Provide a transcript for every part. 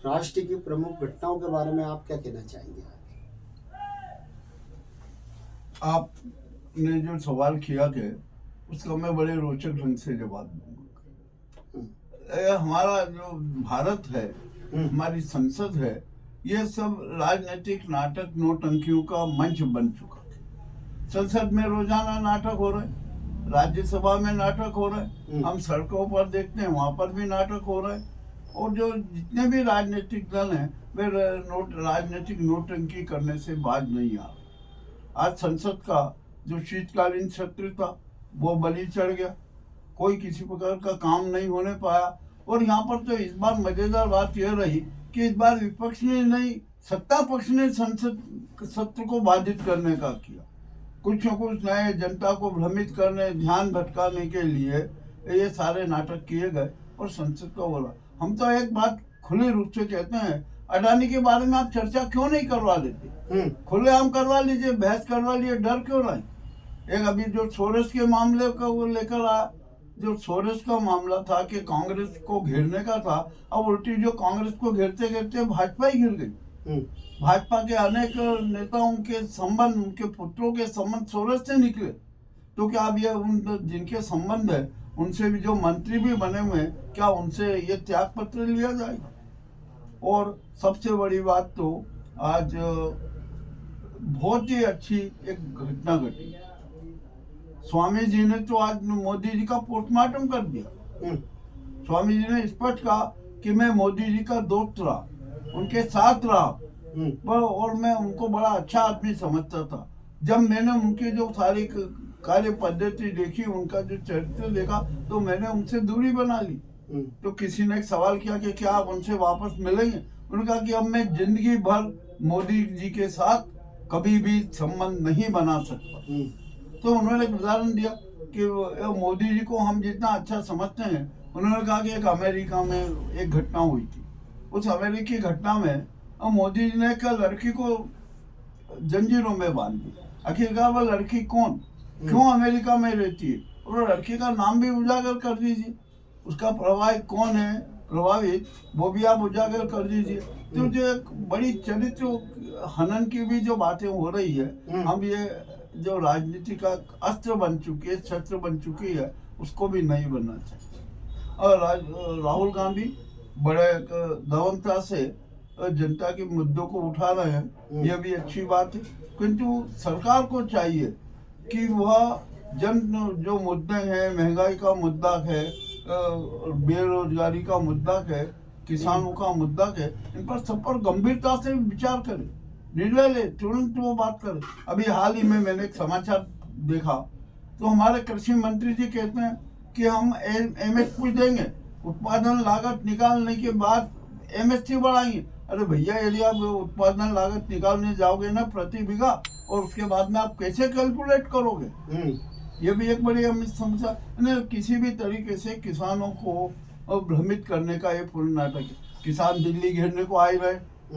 राष्ट्र की प्रमुख घटनाओं के बारे में आप क्या कहना चाहेंगे? आपने जो सवाल किया है उसका मैं बड़े रोचक ढंग से जवाब दूंगा। हमारा जो भारत है, हमारी संसद है, ये सब राजनीतिक नाटक नौटंकियों का मंच बन चुका है। संसद में रोजाना नाटक हो रहे हैं, राज्यसभा में नाटक हो रहा है, हम सड़कों पर देखते हैं वहां पर भी नाटक हो रहा है। और जो जितने भी राजनीतिक दल हैं वे राजनीतिक नौटंकी करने से बाज नहीं आ रहे। आज संसद का जो शीतकालीन सत्र था वो बलि चढ़ गया, कोई किसी प्रकार का काम नहीं होने पाया। और यहाँ पर तो इस बार मजेदार बात यह रही कि इस बार विपक्ष ने नहीं, सत्ता पक्ष ने संसद सत्र को बाधित करने का किया। कुछ न कुछ नए जनता को भ्रमित करने, ध्यान भटकाने के लिए ये सारे नाटक किए गए और संसद का बोला। हम तो एक बात खुले रूप से कहते हैं, अडानी के बारे में आप चर्चा क्यों नहीं करवा लेते? खुलेआम करवा लीजिए, बहस करवा लीजिए, डर क्यों नहीं? एक अभी जो सोरेस के मामले का वो लेकर आया, जो सोरेस का मामला था कि कांग्रेस को घेरने का था, अब उल्टी जो कांग्रेस को घेरते घेरते भाजपा ही घिर गई। भाजपा के अनेक नेताओं के संबंध, उनके पुत्रों के संबंध सोरेस से निकले। तो क्या अब ये उन जिनके संबंध है उनसे भी जो मंत्री भी बने हुए हैं, क्या उनसे ये त्याग पत्र लिया जाएगा? और सबसे बड़ी बात तो आज बहुत ही अच्छी एक घटना घटी। स्वामी जी ने तो आज मोदी जी का पोस्टमार्टम कर दिया। स्वामी जी ने स्पष्ट कहा कि मैं मोदी जी का दोस्त रहा, उनके साथ रहा, पर और मैं उनको बड़ा अच्छा आदमी समझता था। जब मैंने उनकी जो सारी कार्य पद्धति देखी, उनका जो चरित्र देखा, तो मैंने उनसे दूरी बना ली। तो किसी ने एक सवाल किया कि क्या आप उनसे वापस मिलेंगे? उन्होंने कहा कि अब मैं जिंदगी भर मोदी जी के साथ कभी भी संबंध नहीं बना सकता। तो उन्होंने एक उदाहरण दिया कि मोदी जी को हम जितना अच्छा समझते हैं, उन्होंने कहा कि एक अमेरिका में एक घटना हुई थी। उस अमेरिकी घटना में मोदी जी ने एक लड़की को जंजीरों में बांध दिया। आखिरकार वह लड़की कौन, क्यों अमेरिका में रहती है, और लड़की का नाम भी उजागर कर दीजिए, उसका प्रभावित कौन है, प्रभावित वो भी आप उजागर कर दीजिए। तो जो एक बड़ी चरित्र हनन की भी जो बातें हो रही है, हम ये जो राजनीति का अस्त्र बन चुकी है, शस्त्र बन चुकी है, उसको भी नहीं बनना चाहिए। और राहुल गांधी बड़े दमनता से जनता के मुद्दों को उठा रहे हैं, यह भी अच्छी बात है। किंतु सरकार को चाहिए कि वह जन जो मुद्दे हैं, महंगाई का मुद्दा है, बेरोजगारी का मुद्दा है, किसानों का मुद्दा है, इन पर सब पर गंभीरता से विचार करें, निर्णय ले, तुरंत वो बात करें। अभी हाल ही में मैंने एक समाचार देखा, तो हमारे कृषि मंत्री जी कहते हैं कि हम एमएसपी देंगे, उत्पादन लागत निकालने के बाद एमएसपी बढ़ाएंगे। अरे भैया, यदि आप उत्पादन लागत निकालने जाओगे ना प्रति बीघा, और उसके बाद में आप कैसे कैलकुलेट करोगे? ये भी एक बड़ी समस्या। किसी भी तरीके से किसानों को भ्रमित करने का ये पूर्ण नाटक है। किसान दिल्ली घेरने को आए रहे,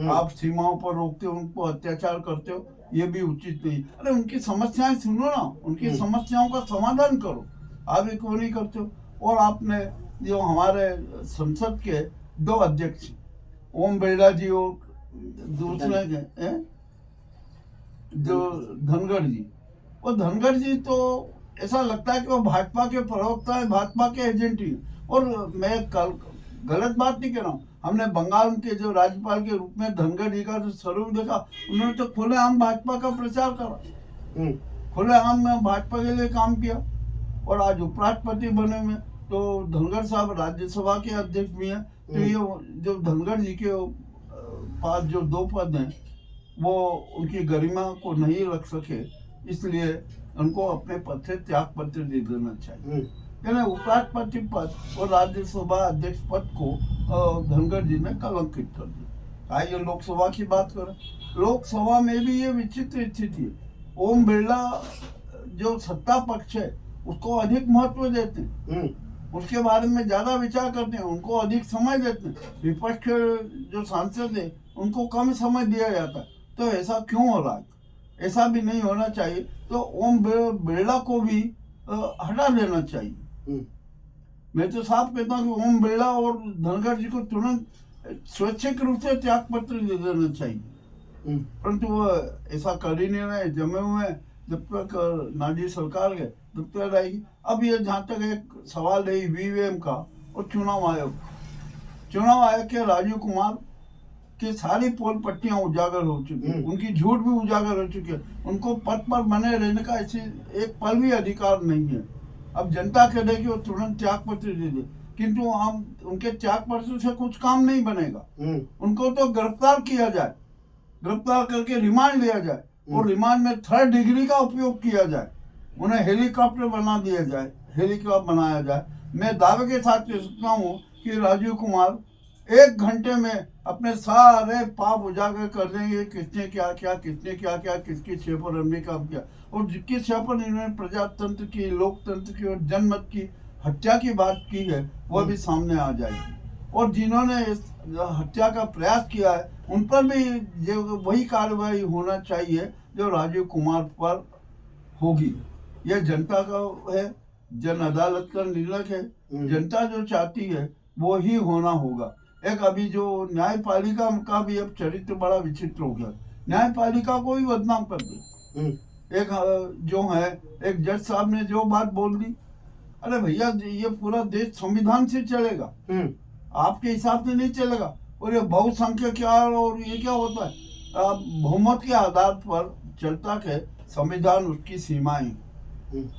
आप सीमाओं पर रोकते हो, उनको अत्याचार करते हो, ये भी उचित नहीं। अरे उनकी समस्याएं सुनो ना, उनकी समस्याओं का समाधान करो, आप एक वो नहीं करते हो। और आपने जो हमारे संसद के 2 अध्यक्ष, ओम बिरला जी और दूसरे जो धनखड़ जी, वो धनखड़ जी तो ऐसा लगता है कि वो भाजपा के प्रवक्ता है, भाजपा के एजेंट ही। और मैं कल गलत बात नहीं कह रहा हूँ, हमने बंगाल के जो राज्यपाल के रूप में धनखड़ जी का जो स्वरूप देखा, उन्होंने तो खुलेआम भाजपा का प्रचार करा, खुलेआम में भाजपा के लिए काम किया। और आज उपराष्ट्रपति बने हुए, तो धनखड़ साहब राज्यसभा के अध्यक्ष भी हैं। तो ये जो धनखड़ जी के पास जो 2 पद हैं, वो उनकी गरिमा को नहीं रख सके, इसलिए उनको अपने पद से त्याग पत्र दे देना चाहिए। यानी उपराष्ट्रपति पद और राज्यसभा अध्यक्ष पद को धनखड़ जी ने कलंकित कर दिया। आइए लोकसभा की बात करें। लोकसभा में भी ये विचित्र स्थिति है। ओम बिरला जो सत्ता पक्ष है उसको अधिक महत्व देते हैं, उसके बारे में ज्यादा विचार करते हैं, उनको अधिक समय देते हैं। विपक्ष के जो सांसद है उनको कम समय दिया जाता है। तो ऐसा क्यों हो रहा है? ऐसा भी नहीं होना चाहिए। तो ओम बिरला को भी हटा देना चाहिए। मैं तो साफ कहता हूँ कि ओम बिरला और धनखड़ जी को तुरंत स्वैच्छिक रूप से त्याग पत्र दे देना चाहिए, परंतु वो ऐसा कर ही नहीं रहे, जमे हुए हैं। जब तक नाजी सरकार है तब तक रहेगी। अब ये जहाँ तक एक सवाल है ईवीएम का और चुनाव आयोग के राजीव कुमार की सारी पोल पट्टियां उजागर हो चुकी है, उनकी झूठ भी उजागर हो चुकी है। उनको पद पर बने रहने का ऐसे एक पल भी अधिकार नहीं है। अब जनता कह रही कि वो तुरंत त्याग पत्र दे दे, किंतु हम उनके त्याग पत्र से कुछ काम नहीं बनेगा। उनको तो गिरफ्तार किया जाए, गिरफ्तार करके रिमांड लिया जाए और रिमांड में 3rd डिग्री का उपयोग किया जाए, उन्हें हेलीकॉप्टर बना दिया जाए, हेलीकॉप्टर बनाया जाए। मैं दावे के साथ कह सकता हूँ कि राजीव कुमार 1 घंटे में अपने सारे पाप उजागर कर देंगे, किसने क्या किया, किसकी छह पर हमने काम किया और जिसकी छह पर इन्होंने प्रजातंत्र की, लोकतंत्र की और जनमत की हत्या की बात की है वह भी सामने आ जाएगी। और जिन्होंने इस हत्या का प्रयास किया है उन पर भी जो वही कार्रवाई होना चाहिए जो राजीव कुमार पर होगी। यह जनता का है, जन अदालत का निर्णय है, जनता जो चाहती है वो ही होना होगा। एक अभी जो न्यायपालिका का भी अब चरित्र बड़ा विचित्र हो गया, न्यायपालिका को ही बदनाम कर दी। एक जो है एक जज साहब ने जो बात बोल दी, अरे भैया ये पूरा देश संविधान से चलेगा, आपके हिसाब से नहीं चलेगा। और ये बहुसंख्यक क्या और ये क्या होता है, बहुमत के आधार पर चलता है संविधान, उसकी सीमाएं।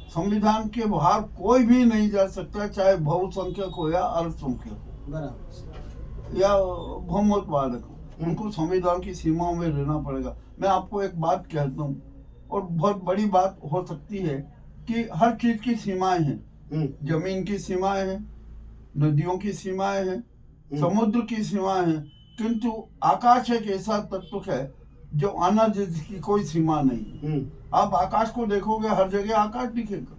संविधान के बाहर कोई भी नहीं जा सकता, चाहे बहुसंख्यक हो या अल्पसंख्यक हो या बहुमत वाले हो, उनको संविधान की सीमाओं में रहना पड़ेगा। मैं आपको एक बात कहता हूँ और बहुत बड़ी बात हो सकती है कि हर चीज की सीमाएं हैं, जमीन की सीमाएं हैं, नदियों की सीमाएं हैं, समुद्र की सीमाएं हैं, किंतु आकाश एक ऐसा तत्व है जो अनंत, जिसकी कोई सीमा नहीं। आप आकाश को देखोगे हर जगह आकाश दिखेगा।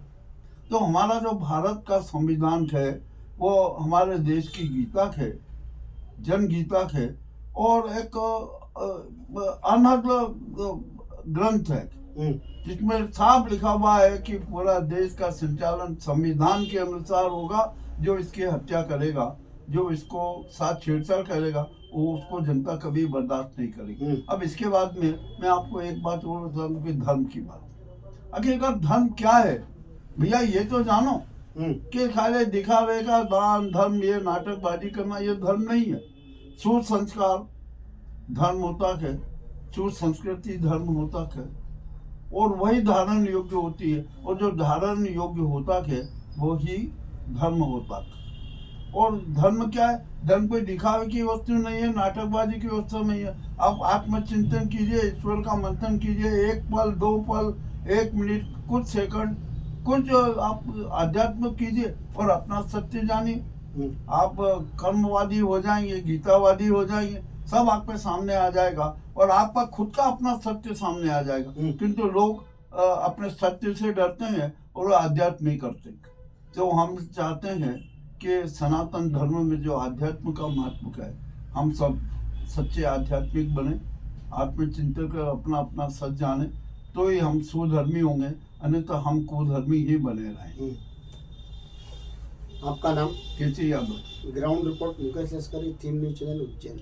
तो हमारा जो भारत का संविधान है वो हमारे देश की गीता है, जन गीता है और एक अनहद ग्रंथ है जिसमें साफ लिखा हुआ है कि पूरा देश का संचालन संविधान के अनुसार होगा। जो इसकी हत्या करेगा, जो इसको साथ छेड़छाड़ करेगा, वो उसको जनता कभी बर्दाश्त नहीं करेगी। अब इसके बाद में मैं आपको एक बात और बता दूं कि धर्म की बात। आखिरकार धर्म क्या है भैया, ये तो जानो कि खाली दिखावे का दान धर्म, ये नाटकबाजी करना ये धर्म नहीं है। सूर संस्कार धर्म होता है, सूर संस्कृति धर्म होता है और वही धारण योग्य होती है, और जो धारण योग्य होता है वो ही धर्म होता है। और धर्म क्या है, धर्म कोई दिखावे की वस्तु नहीं है, नाटकबाजी की वस्तु नहीं है। आप आत्मचिंतन कीजिए, ईश्वर का मंथन कीजिए, 1 पल 2 पल 1 मिनट कुछ सेकंड कुछ आप आध्यात्म कीजिए और अपना सत्य जानिए। आप कर्मवादी हो जाएंगे, गीतावादी हो जाएंगे, सब आपके सामने आ जाएगा और आपका खुद का अपना सत्य सामने आ जाएगा। किंतु लोग अपने सत्य से डरते हैं और आध्यात्म नहीं करते। तो हम चाहते हैं कि सनातन धर्म में जो आध्यात्म का महत्व है, हम सब सच्चे आध्यात्मिक बने, आत्मचिंतन कर अपना अपना सच जाने, तो ही हम सुधर्मी होंगे, अन्यथा हम कुधर्मी ही बने रहेंगे। आपका नाम? केसी यादव, ग्राउंड रिपोर्ट मुकेश लश्करी, थीम न्यूज चैनल उज्जैन।